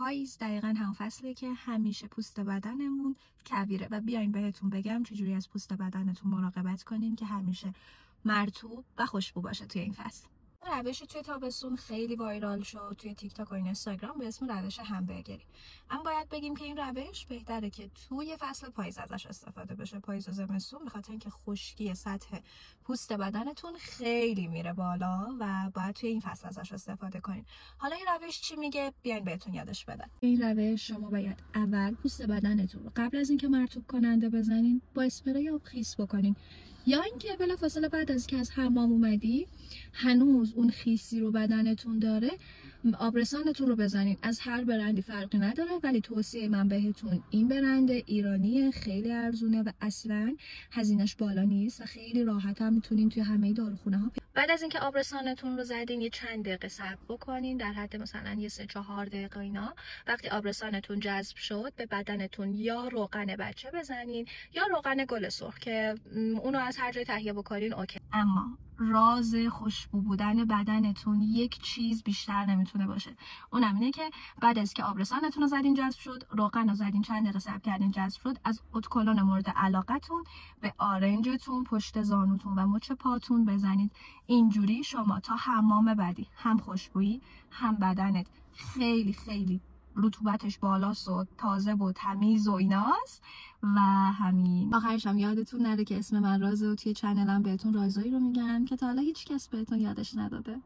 پاییز دقیقا هم فصله که همیشه پوست بدنمون کویره و بیاین بهتون بگم چجوری از پوست بدنتون مراقبت کنین که همیشه مرطوب و خوشبو باشه توی این فصل. روشی توی تابستون خیلی وایرال شد توی تیک تاک و اینستاگرام به اسم روش همبرگری. اما باید بگیم که این روش بهتره که توی فصل پاییز ازش استفاده بشه، پاییز و زمستون، به خاطر اینکه خشکی سطح پوست بدنتون خیلی میره بالا و باید توی این فصل ازش استفاده کنین. حالا این روش چی میگه؟ بیاین بهتون یادش بدم. این روش شما باید اول پوست بدنتون رو قبل از اینکه مرطوب کننده بزنین با اسپری آب خیس بکنین، یا اینکه بلافاصله بعد از که از حمام اومدی هنوز اون خیسی رو بدنتون داره آبرسانتون رو بزنین. از هر برندی فرقی نداره، ولی توصیه من بهتون این برند ایرانیه، خیلی ارزونه و اصلا هزینه‌اش بالا نیست و خیلی راحت هم میتونین توی همه داروخونه ها. بعد از اینکه آبرسانتون رو زدین یه چند دقیقه صبر بکنین، در حد مثلا یه 3-4 دقیقه اینا. وقتی آبرسانتون جذب شد به بدنتون یا روغن بچه بزنین یا روغن گل سرخ که اونو از هر جای تهیه بکنین اوکی. اما راز خوشبو بودن بدنتون یک چیز بیشتر نمیتونه باشه، اونم اینه که بعد از که آبرسانتون رو زدین جذب شد، روغن رو زدین چند دقیقه صبر کردین جذب شد، از ادکلون مورد علاقتون به آرنجتون، پشت زانوتون و مچ پاتون بزنید. اینجوری شما تا حمام بعدی هم خوشبویی هم بدنت خیلی خیلی رطوبتش بالاست و تازه و تمیز و ایناست. و همین آخرش هم یادتون نره که اسم من رازه و توی چنلم بهتون رازایی رو میگم که تا حالا هیچ کس بهتون یادش نداده.